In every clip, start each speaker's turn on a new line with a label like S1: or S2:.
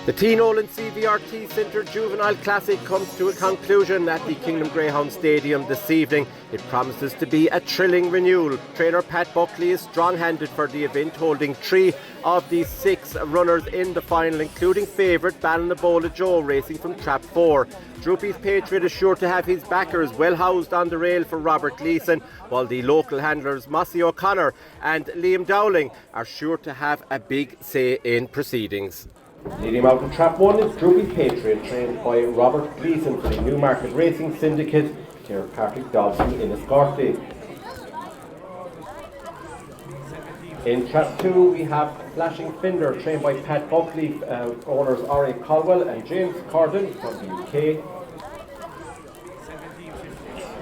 S1: The T. Nolan CVRT Centre Juvenile Classic comes to a conclusion at the Kingdom Greyhound Stadium this evening. It promises to be a thrilling renewal. Trainer Pat Buckley is strong-handed for the event, holding 3 of the 6 runners in the final, including favourite Ballinaboola Joe racing from Trap 4. Droopys Patriot is sure to have his backers well housed on the rail for Robert Gleeson, while the local handlers Mossy O'Connor and Liam Dowling are sure to have a big say in proceedings. Leading out in Trap 1 is Droopys Patriot, trained by Robert Gleeson for the Newmarket Racing Syndicate, care of Patriot Dobson in Escortley. In Trap 2 we have Flashing Finder, trained by Pat Buckley, owners R.A. Caldwell and James Corden from the UK.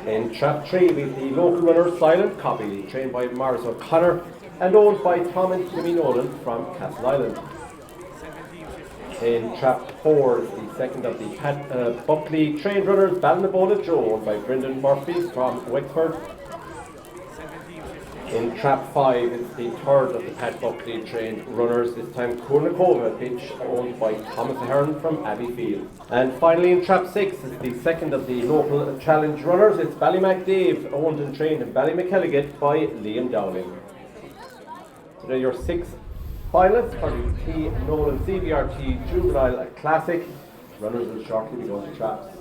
S1: In Trap 3 we have the local runner Silent Copy, trained by Maurice O'Connor and owned by Tom and Jimmy Nolan from Castle Island. In Trap 4 is the second of the Pat Buckley trained runners, Ballinaboola Joe, owned by Brendan Murphy from Wexford. In Trap 5 is the third of the Pat Buckley trained runners, this time Coornacova pitch, owned by Thomas Ahern from Abbeyfield. And finally in Trap 6 is the second of the local challenge runners, it's BallyMacDave, owned and trained in Ballymackelliget by Liam Dowling. So they're your 6 finalists for the T. Nolan CVRT Juvenile Classic. Runners will shortly be going to traps.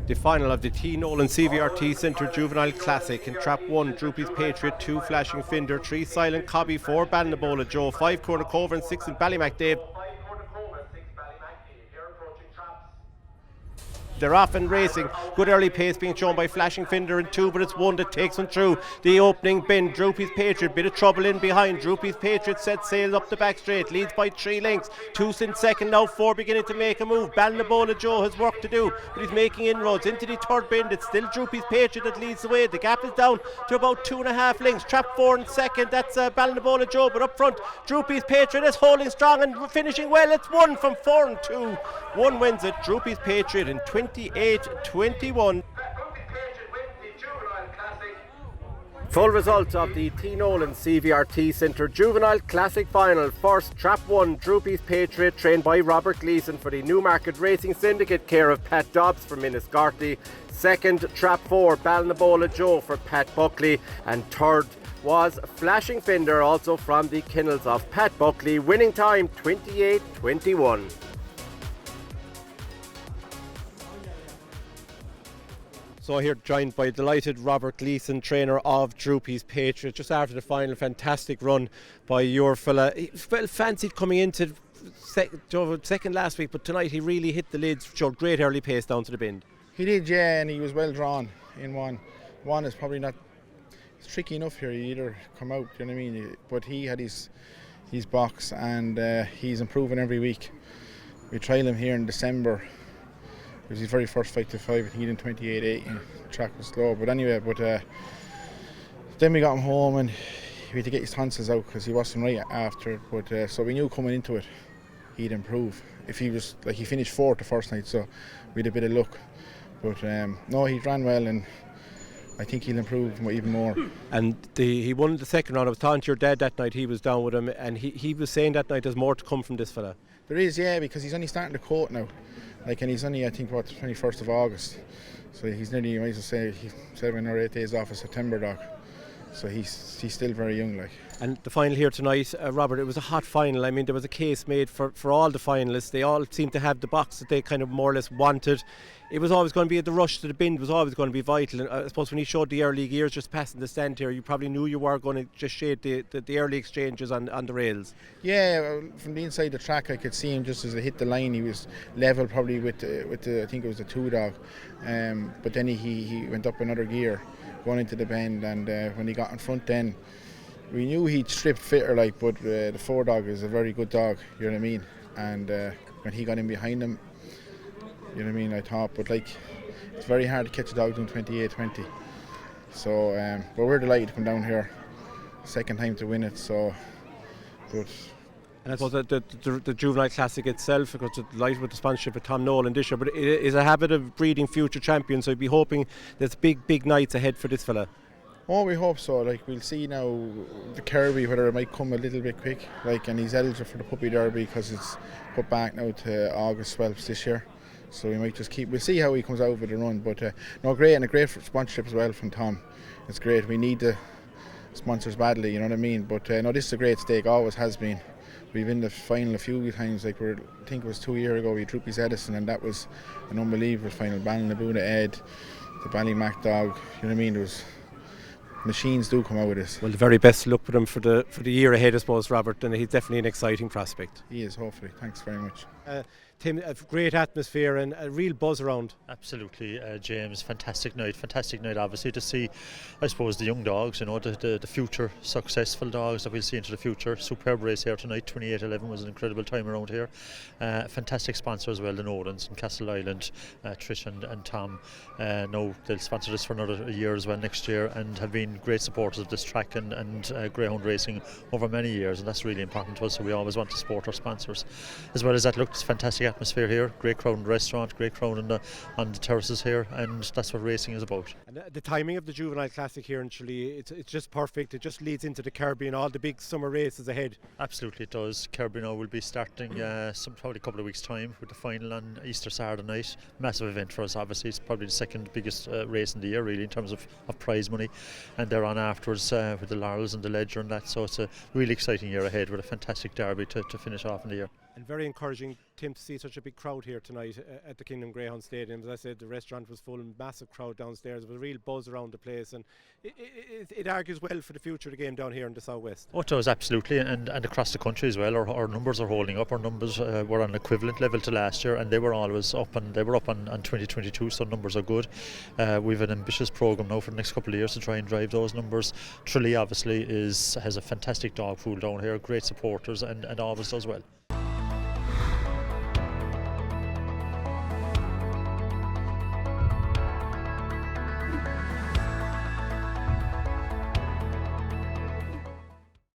S1: The final of the T. Nolan CVRT Centre Juvenile Classic. In Trap 1, Droopys Patriot, 2 Flashing Finder, 3 Silent Cobby, 4 Ballinaboola Joe, 5 Coornacova and 6 in BallyMacDave. They're off and racing. Good early pace being shown by Flashing Finder in 2, but it's 1 that takes them through the opening bend. Droopys Patriot, bit of trouble in behind. Droopys Patriot sets sail up the back straight, leads by 3 lengths. 2's in second now, 4 beginning to make a move. Ballinaboola Joe has work to do, but he's making inroads into the third bend. It's still Droopys Patriot that leads the way. The gap is down to about 2.5 lengths. Trap 4 in second, that's Ballinaboola Joe, but up front Droopys Patriot is holding strong and finishing well. It's 1 from 4 and 2. 1 wins it. Droopys Patriot in 28-21. Full result of the T. Nolan CVRT Centre Juvenile Classic Final. First, Trap 1, Droopys Patriot, trained by Robert Gleeson for the Newmarket Racing Syndicate, care of Pat Dobbs from Enniscorthy. Second, Trap 4, Ballinaboola Joe for Pat Buckley. And third was Flashing Finder, also from the kennels of Pat Buckley. Winning time 28-21. So here joined by delighted Robert Gleeson, trainer of Droopys Patriot. Just after the final, fantastic run by your fella. He well fancied coming into second last week, but tonight he really hit the lids, showed great early pace down to the bend.
S2: He did, yeah, and he was well drawn in 1. 1 is probably not, it's tricky enough here, you either come out, you know what I mean, but he had his box and he's improving every week. We trialled him here in December. It was his very first 5-5, and he did 28.8, and the track was slow. But anyway, then we got him home and we had to get his tonsils out because he wasn't right after. But so we knew coming into it, he'd improve. If he was like he finished 4th the first night, so we had a bit of luck. But no, he ran well, and I think he'll improve even more. And
S1: he won the second round. I was talking to your dad that night. He was down with him, and he was saying that night there's more to come from this fella.
S2: There is, yeah, because he's only starting to court now. And he's only, I think, 21st of August. So he's nearly, you might as well say, 7 or 8 days off of September, Doc. So he's still very young, like.
S1: And the final here tonight, Robert, it was a hot final. I mean, there was a case made for all the finalists. They all seemed to have the box that they kind of more or less wanted. It was always going to be the rush to the bend was always going to be vital. And I suppose when he showed the early gears just passing the stand here, you probably knew you were going to just shade the early exchanges on the rails.
S2: Yeah, from the inside the track, I could see him just as they hit the line. He was level probably with the I think it was the 2 dog. But then he went up another gear going into the bend, and when he got in front, then we knew he'd stripped fitter, like. But the 4 dog is a very good dog, you know what I mean. And when he got in behind him, you know what I mean, I thought, but like, it's very hard to catch a dog doing 28-20. So, but we're delighted to come down here, second time to win it. So, but.
S1: And I suppose the Juvenile Classic itself, because it's delighted with the sponsorship of Tom Nolan this year, but it is a habit of breeding future champions. So I'd be hoping there's big nights ahead for this fella.
S2: Oh, we hope so. Like, we'll see now the Kirby, whether it might come a little bit quick. Like, and he's eligible for the Puppy Derby because it's put back now to August 12th this year. So we might just we'll see how he comes out with the run. But no, great, and a great sponsorship as well from Tom. It's great. We need the sponsors badly, you know what I mean? But no, this is a great stake, always has been. We've been in the final a few times, like I think it was 2 years ago, we had Droopys Edison, and that was an unbelievable final. Ballinaboona Ed, the Ballymac Dog, you know what I mean? There was machines do come out of this.
S1: Well, the very best luck with him for the year ahead, I suppose, Robert, and he's definitely an exciting prospect.
S2: He is, hopefully. Thanks very much.
S1: Tim, a great atmosphere and a real buzz around.
S3: Absolutely, James. Fantastic night obviously to see, I suppose, the young dogs, you know, the future successful dogs that we'll see into the future. Superb race here tonight. 28-11 was an incredible time around here. Fantastic sponsor as well, the Nolans and Castle Island, Trish and Tom. No, they'll sponsor this for another year as well next year, and have been great supporters of this track and Greyhound racing over many years, and that's really important to us. So we always want to support our sponsors. As well as that, look, it's fantastic atmosphere here, great crowd in the restaurant, great crowd on the terraces here, and that's what racing is about. And
S1: the timing of the Juvenile Classic here in Tralee, it's just perfect. It just leads into the Kirby and all the big summer races ahead.
S3: Absolutely, it does. Kirby now will be starting probably a couple of weeks' time with the final on Easter Saturday night. Massive event for us, obviously. It's probably the second biggest race in the year, really, in terms of prize money. And they're on afterwards with the Laurels and the Ledger and that. So it's a really exciting year ahead with a fantastic derby to finish off in the year.
S1: And very encouraging, Tim, to see such a big crowd here tonight at the Kingdom Greyhound Stadium. As I said, the restaurant was full, massive crowd downstairs. There was a real buzz around the place, and it argues well for the future of the game down here in the southwest.
S3: Oh, it does, absolutely, and across the country as well. Our numbers are holding up. Our numbers were on an equivalent level to last year, and they were always up, and they were up on 2022, so numbers are good. We've an ambitious programme now for the next couple of years to try and drive those numbers. Tralee obviously has a fantastic dog pool down here, great supporters, and always does well.